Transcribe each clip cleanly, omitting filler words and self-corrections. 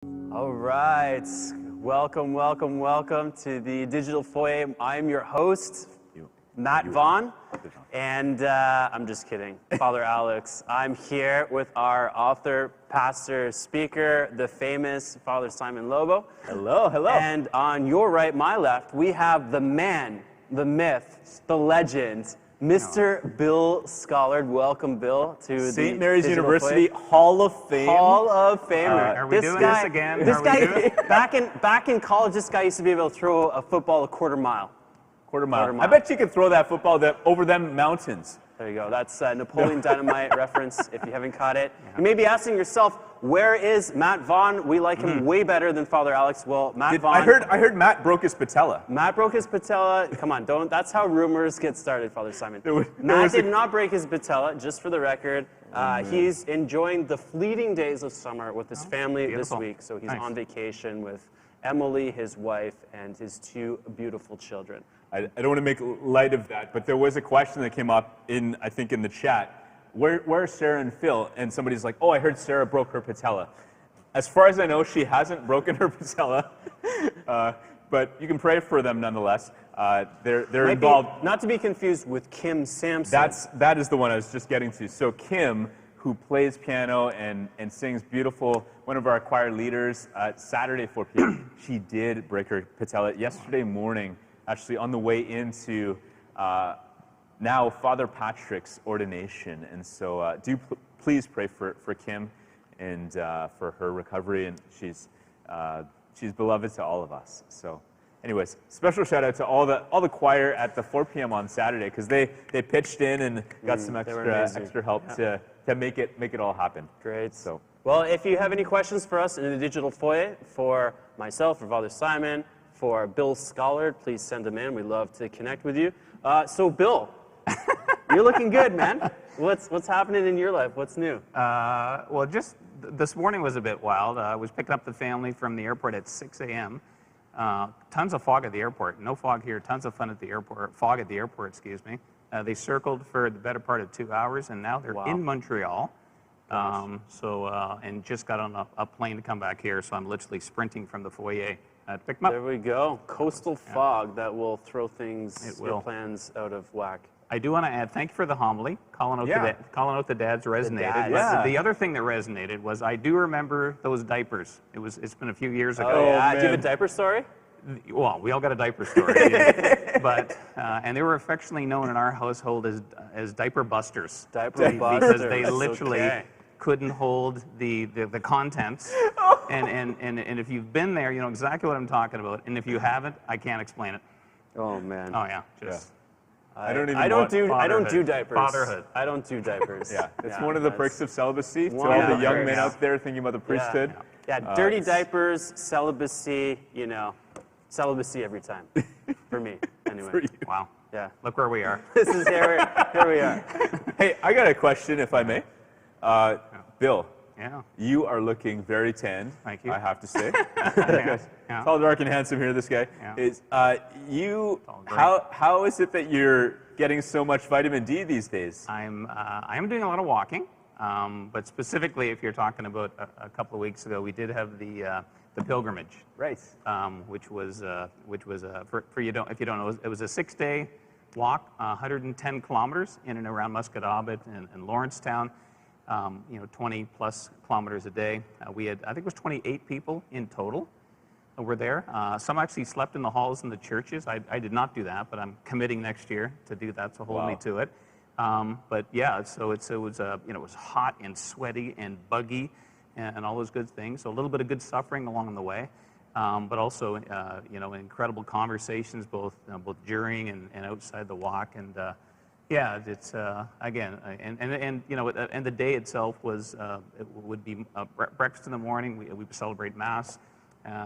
All right. Welcome, welcome, welcome to the Digital Foyer. I'm your host, Matt Vaughn, and I'm just kidding, Father Alex. I'm here with our author, pastor, speaker, the famous Father Simon Lobo. Hello, hello. And on your right, my left, we have the man, the myth, the legend, Mr. Bill Scollard. Welcome, Bill, to St. the Mary's Digital University Foyer. Hall of Fame. Hall of Famer. Are we doing this again? This Are we guy, doing back in college, this guy used to be able to throw a football a quarter mile. Quarter mile. Quarter mile. I bet you could throw that football over them mountains. There you go. That's Napoleon Dynamite reference, if you haven't caught it. You may be asking yourself, where is Matt Vaughn? We like him way better than Father Alex. Well, Matt Vaughn... I heard Matt broke his patella. Matt broke his patella. Come on, don't. That's how rumors get started, Father Simon. There Matt was did not break his patella, just for the record. He's enjoying the fleeting days of summer with his family beautiful. this week. So he's Nice. on vacation with Emily, his wife, and his two beautiful children. I don't want to make light of that, but there was a question that came up in the chat. Where are Sarah and Phil? And somebody's like, oh, I heard Sarah broke her patella. As far as I know, she hasn't broken her patella, but you can pray for them nonetheless. They're Might involved. be, not to be confused with Kim Sampson. That is the one I was just getting to. So Kim, who plays piano and sings beautiful, one of our choir leaders, Saturday 4 p.m., she did break her patella yesterday morning, actually on the way into now Father Patrick's ordination. And so please pray for Kim and for her recovery. And she's beloved to all of us. So anyways, special shout out to all the choir at the 4 p.m. on Saturday, because they pitched in and got some extra help to make it all happen. Great. So, well, if you have any questions for us in the Digital Foyer, for myself, for Father Simon, for Bill Scollard, please send them in. We'd love to connect with you. So, Bill, you're looking good, man. What's happening in your life? What's new? Well, just this morning was a bit wild. I was picking up the family from the airport at 6 a.m. Tons of fog at the airport. No fog here. Tons of fun at the airport. Fog at the airport, excuse me. They circled for the better part of 2 hours, and now they're in Montreal. And just got on a plane to come back here, so I'm literally sprinting from the foyer to pick them up. There we go. Coastal fog that will throw your will. plans out of whack. I do want to add, thank you for the homily. Calling out the dads resonated. dads. But Yeah. the other thing that resonated was I do remember those diapers. It's been a few years ago. Oh, yeah. Do you have man. a diaper story? Well, we all got a diaper story. But and they were affectionately known in our household as diaper busters. Diaper busters. Because they literally Okay. couldn't hold the contents. And if you've been there, you know exactly what I'm talking about. And if you haven't, I can't explain it. Oh, man. Oh yeah, just I don't do Fatherhood. diapers. Fatherhood. I don't do diapers. Yeah, it's one of the perks of celibacy. To one all of the the young perks. men out there thinking about the priesthood. Yeah, dirty it's- diapers, celibacy, celibacy every time. For me, anyway. For you. wow. Yeah. Look where we are. This is here we are. Hey, I got a question, if I may. Bill, Yeah. you are looking very tanned. Thank you. I have to say. Yeah. Tall, dark, and handsome here. This guy Yeah. is. You. all great. How is it that you're getting so much vitamin D these days? I am doing a lot of walking, but specifically, if you're talking about a couple of weeks ago, we did have the pilgrimage, Right. which was if you don't know, it was a 6-day walk, 110 kilometers in and around Musquodoboit and Lawrencetown. 20 plus kilometers a day. We had, I think it was 28 people in total were there. Some actually slept in the halls in the churches. I did not do that, but I'm committing next year to do that, so hold me to it. But yeah, so it was hot and sweaty and buggy and all those good things. So a little bit of good suffering along the way, but also incredible conversations both during and outside the walk. And yeah, it's again, and the day itself was it would be breakfast in the morning. We would celebrate Mass.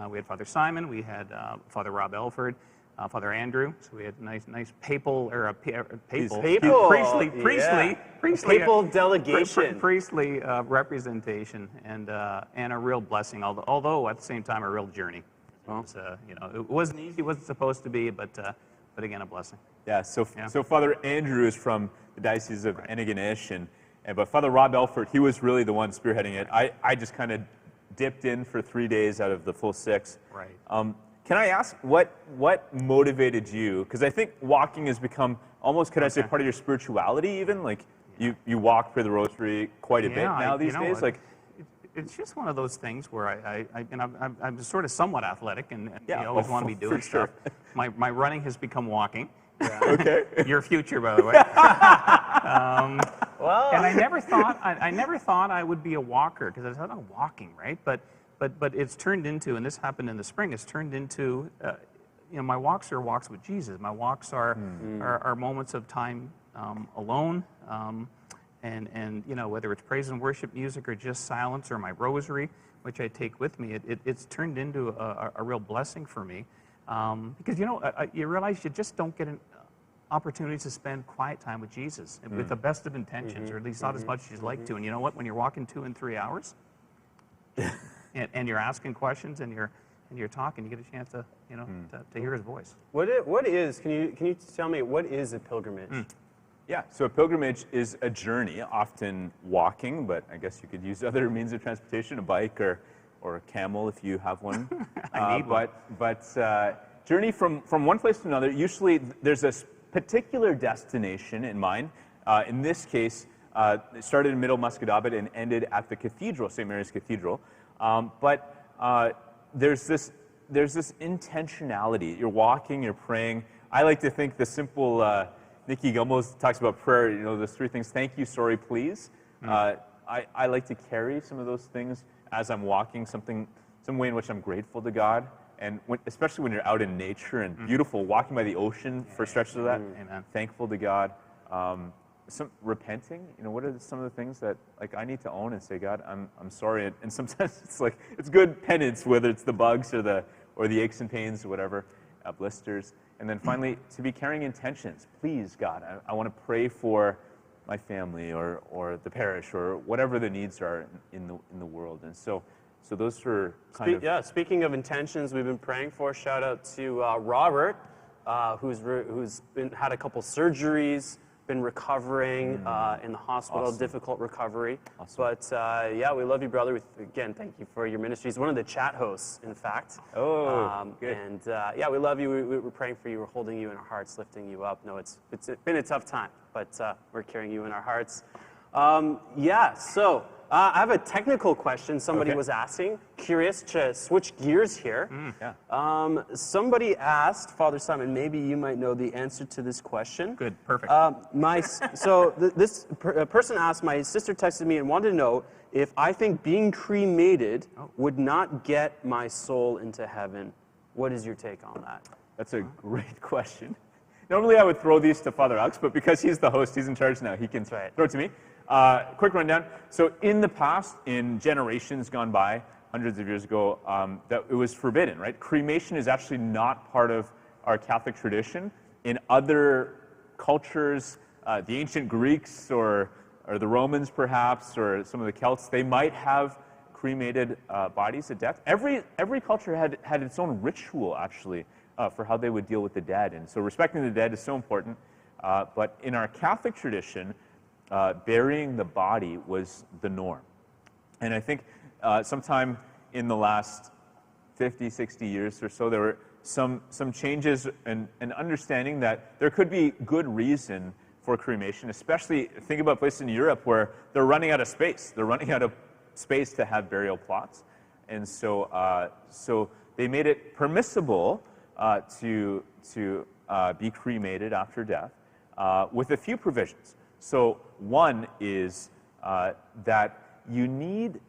We had Father Simon. We had Father Rob Elford, Father Andrew. So we had nice papal Papal delegation. priestly representation, and a real blessing. Although at the same time a real journey. It wasn't easy. It wasn't supposed to be, but again a blessing. Yeah. So Father Andrew is from the Diocese of Antigonish, but Father Rob Elford, he was really the one spearheading it. I just kind of dipped in for 3 days out of the full 6. Right. Can I ask what motivated you? Because I think walking has become almost, could I say, part of your spirituality even? Like you walk for the rosary quite a bit now these days. Like it's just one of those things where I'm sort of somewhat athletic and Yeah, you always want to be doing sure. stuff. My running has become walking. okay. Your future, by the way. Well, And I never thought I would be a walker because I thought, oh, walking, right? But it's turned into, and this happened in the spring, it's turned into, my walks are walks with Jesus. My walks are moments of time alone, and whether it's praise and worship music or just silence or my rosary, which I take with me, it's turned into a real blessing for me, because you realize you just don't get an opportunity to spend quiet time with Jesus with the best of intentions, or at least not as much as you'd like to. And you know what? When you're walking 2 and 3 hours, and you're asking questions and you're talking, you get a chance to to hear His voice. What is? Can you tell me what is a pilgrimage? Yeah, so a pilgrimage is a journey, often walking, but I guess you could use other means of transportation, a bike or a camel if you have one. I need one. But journey from one place to another. Usually there's a particular destination in mind. In this case, it started in Middle Muscatobit and ended at the cathedral, St. Mary's Cathedral. But there's this intentionality. You're walking, you're praying. I like to think the simple. Nikki Gilmo's talks about prayer. There's 3 things: thank you, sorry, please. I like to carry some of those things as I'm walking. Some way in which I'm grateful to God. And especially when you're out in nature and beautiful, walking by the ocean for stretches of that, thankful to God. Some repenting, what are some of the things that I need to own and say, God, I'm sorry. And sometimes it's good penance, whether it's the bugs or the aches and pains or whatever, blisters. And then finally, to be carrying intentions. Please, God, I want to pray for my family or the parish or whatever the needs are in the world. And so those are kind of... Yeah, speaking of intentions, we've been praying for. Shout out to Robert, who's had a couple surgeries, been recovering in the hospital, Awesome. Difficult recovery. Awesome. But yeah, we love you, brother. Again, thank you for your ministry. He's one of the chat hosts, in fact. Oh, good. And yeah, we love you. We're praying for you. We're holding you in our hearts, lifting you up. No, it's been a tough time, but we're carrying you in our hearts. Yeah, so I have a technical question somebody was asking. Curious to switch gears here. Somebody asked, Father Simon, maybe you might know the answer to this question. Good, perfect. This person asked, my sister texted me and wanted to know if I think being cremated would not get my soul into heaven. What is your take on that? That's a great question. Normally I would throw these to Father Alex, but because he's the host, he's in charge now, he can throw it to me. Quick rundown. So in the past, in generations gone by, hundreds of years ago, that it was forbidden, right? Cremation is actually not part of our Catholic tradition. In other cultures, the ancient Greeks or the Romans perhaps, or some of the Celts, they might have cremated bodies at death. Every culture had its own ritual, actually, for how they would deal with the dead. And so respecting the dead is so important. But in our Catholic tradition, burying the body was the norm. And I think sometime in the last 50, 60 years or so, there were some changes and understanding that there could be good reason for cremation, especially think about places in Europe where they're running out of space. They're running out of space to have burial plots. And so they made it permissible to be cremated after death with a few provisions. So one is that you need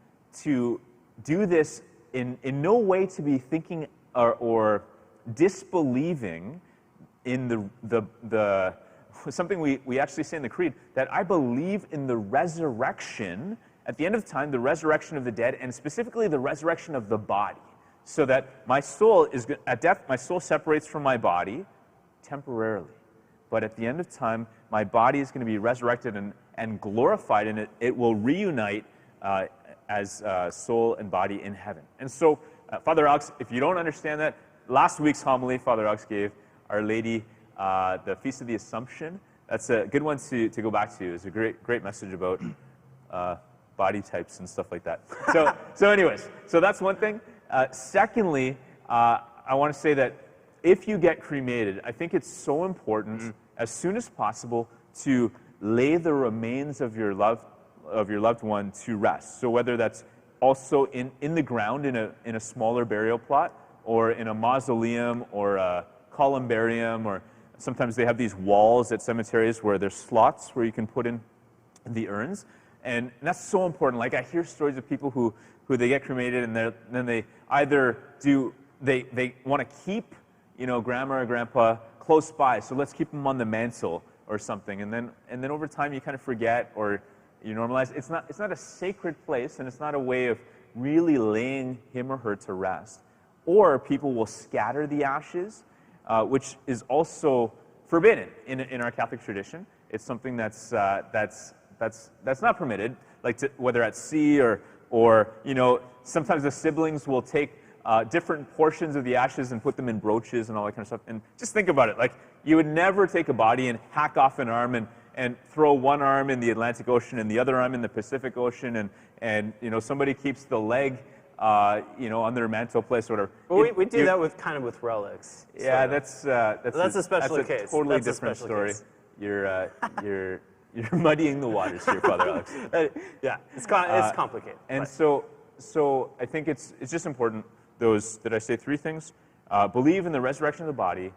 to do this in no way to be thinking or disbelieving in the something we actually say in the Creed, that I believe in the resurrection, at the end of time, the resurrection of the dead, and specifically the resurrection of the body, so that my soul is, at death, my soul separates from my body temporarily. But at the end of time, my body is going to be resurrected and glorified, and it will reunite as soul and body in heaven. And so, Father Alex, if you don't understand that, last week's homily, Father Alex gave Our Lady the Feast of the Assumption. That's a good one to go back to. It's a great message about body types and stuff like that. So anyways, so that's one thing. Secondly, I want to say that if you get cremated, I think it's so important as soon as possible to lay the remains of your loved one to rest. So whether that's also in the ground in a smaller burial plot, or in a mausoleum or a columbarium, or sometimes they have these walls at cemeteries where there's slots where you can put in the urns. And that's so important. Like, I hear stories of people who they get cremated, and then they either they want to keep, grandma or grandpa close by, so let's keep them on the mantle or something, and then over time you kind of forget, or you normalize. It's not a sacred place, and it's not a way of really laying him or her to rest. Or people will scatter the ashes, which is also forbidden in our Catholic tradition. It's something that's not permitted, like whether at sea or sometimes the siblings will take different portions of the ashes and put them in brooches and all that kind of stuff. And just think about it, like, you would never take a body and hack off an arm and throw one arm in the Atlantic Ocean and the other arm in the Pacific Ocean, and somebody keeps the leg on their mantle place or whatever. Well, we do that with relics. Yeah, that's a a special case. case. Totally That's a different special story. case. You're muddying the waters here, Father Alex. Yeah, it's complicated. And but- so I think it's just important. Did I say three things? Believe in the resurrection of the body,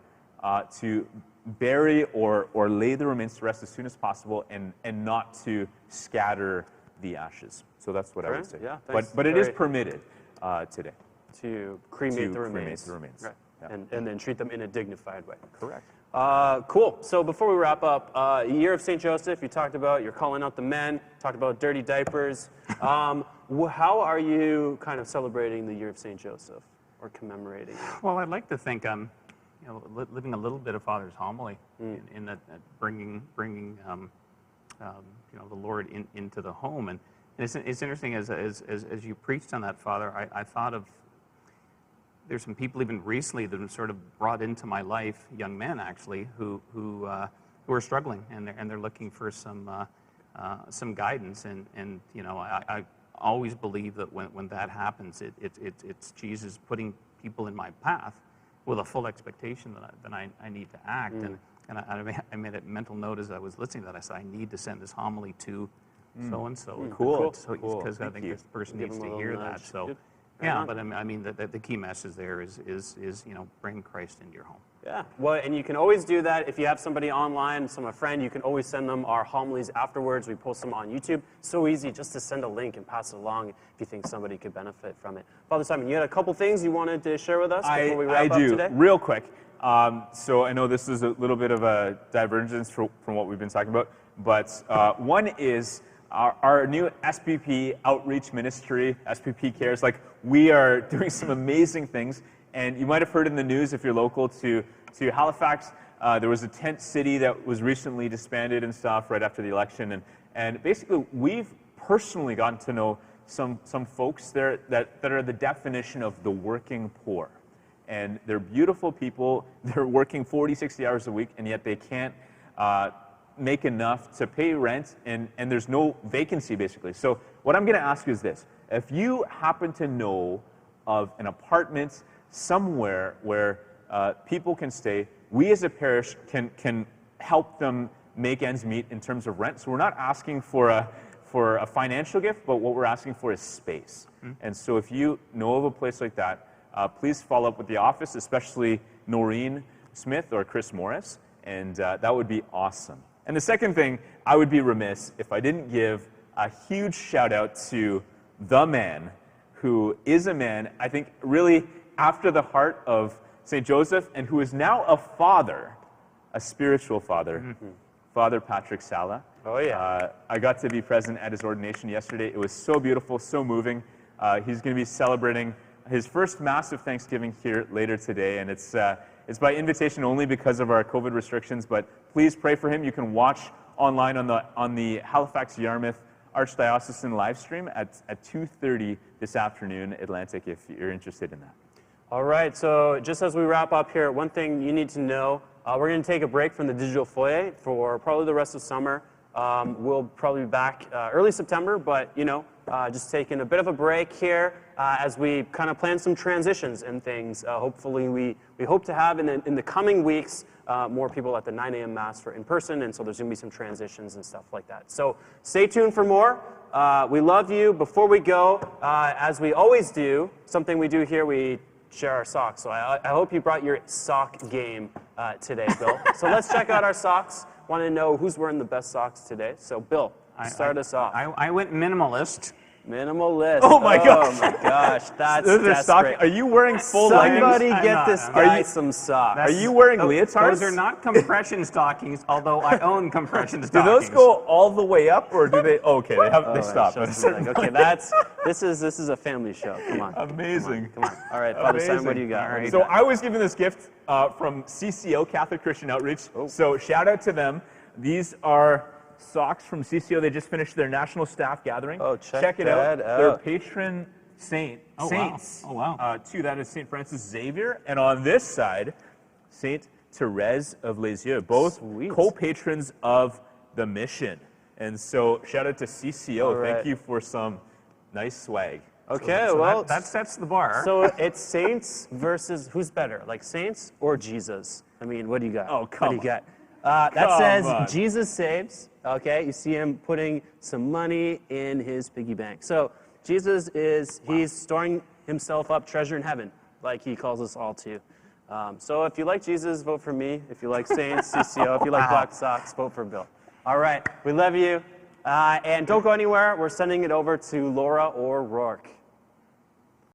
to bury or lay the remains to rest as soon as possible, and not to scatter the ashes. So that's what I would say. Yeah, thanks. But it is permitted today. To cremate the remains. Right. Yeah. And then treat them in a dignified way. Correct. Cool. So before we wrap up, Year of St. Joseph, you talked about, you're calling out the men, talked about dirty diapers. How are you kind of celebrating the Year of St. Joseph, or commemorating it? Well, I'd like to think I'm, living a little bit of Father's homily in that bringing the Lord into the home. And it's interesting as you preached on that, Father, I thought of, there's some people even recently that have sort of brought into my life, young men actually, who are struggling, and they're looking for some guidance. And I always believe that when that happens, it's Jesus putting people in my path with a full expectation that I need to act. And I made a mental note as I was listening to that. I said, I need to send this homily to so-and-so. Cool. Because I think this person Give needs them a to little hear nudge. that. So, Good. yeah, but I mean, the key message there is bring Christ into your home. Yeah, well, and you can always do that if you have somebody online, a friend, you can always send them our homilies afterwards. We post them on YouTube. So easy just to send a link and pass it along if you think somebody could benefit from it. Father Simon, you had a couple things you wanted to share with us before we wrap up today? I do, real quick. So I know this is a little bit of a divergence from what we've been talking about, but one is our new SPP outreach ministry, SPP Cares. Like, we are doing some amazing things, and you might have heard in the news if you're local to Halifax, there was a tent city that was recently disbanded and stuff right after the election, and basically we've personally gotten to know some folks there that are the definition of the working poor. And they're beautiful people. They're working 40, 60 hours a week, and yet they can't make enough to pay rent, and there's no vacancy, basically. So what I'm going to ask you is this. If you happen to know of an apartment somewhere where people can stay, we as a parish can help them make ends meet in terms of rent. So we're not asking for a financial gift, but what we're asking for is space. And so if you know of a place like that, please follow up with the office, especially Noreen Smith or Chris Morris, and that would be awesome. And the second thing, I would be remiss if I didn't give a huge shout out to the man who is a man, I think, really after the heart of St. Joseph, and who is now a father, a spiritual father, Father Patrick Sala. Oh, yeah. I got to be present at his ordination yesterday. It was so beautiful, so moving. He's going to be celebrating his first Mass of Thanksgiving here later today, and it's by invitation only because of our COVID restrictions, but please pray for him. You can watch online on the Halifax-Yarmouth Archdiocesan live stream at 2:30 this afternoon Atlantic, if you're interested in that. All right, so just as we wrap up here, one thing you need to know, we're going to take a break from the Digital Foyer for probably the rest of summer. We'll probably be back early September, but just taking a bit of a break here as we kind of plan some transitions and things. Hopefully, we hope to have in the coming weeks more people at the 9 a.m. Mass for in person, and so there's going to be some transitions and stuff like that. So stay tuned for more. We love you. Before we go, as we always do, something we do here, we share our socks. So I hope you brought your sock game today, Bill. So let's check out our socks. Want to know who's wearing the best socks today. So Bill, start us off. I went minimalist. Minimalist. Oh my gosh. Oh my gosh, that's Those are desperate. Are you wearing full leggings? Somebody I'm get not. this guy some socks. Are you wearing leotards? Those are not compression stockings, although I own compression Do stockings. those go all the way up, or do they? Okay, they stop. Okay, this is a family show. Come on. Amazing. Come on. All right, Father Simon, what do you got? All right. So I was given this gift from CCO, Catholic Christian Outreach. So shout out to them. These are socks from CCO. They just finished their national staff gathering. Oh, check it out. that out. Their patron saints. Oh, wow. Two, that is St. Francis Xavier. And on this side, St. Therese of Lisieux. Both Sweet. co-patrons of the mission. And so shout out to CCO. All right. Thank you for some nice swag. Okay, So well, that sets the bar. so it's saints versus who's better, like saints or Jesus? I mean, what do you got? Oh, come What do you on. got? That Come says on. Jesus saves. Okay, you see him putting some money in his piggy bank. So Jesus he's storing himself up treasure in heaven, like he calls us all to. So if you like Jesus, vote for me. If you like saints, CCO. If you like black socks, vote for Bill. All right, we love you. And don't go anywhere. We're sending it over to Laura or Rourke.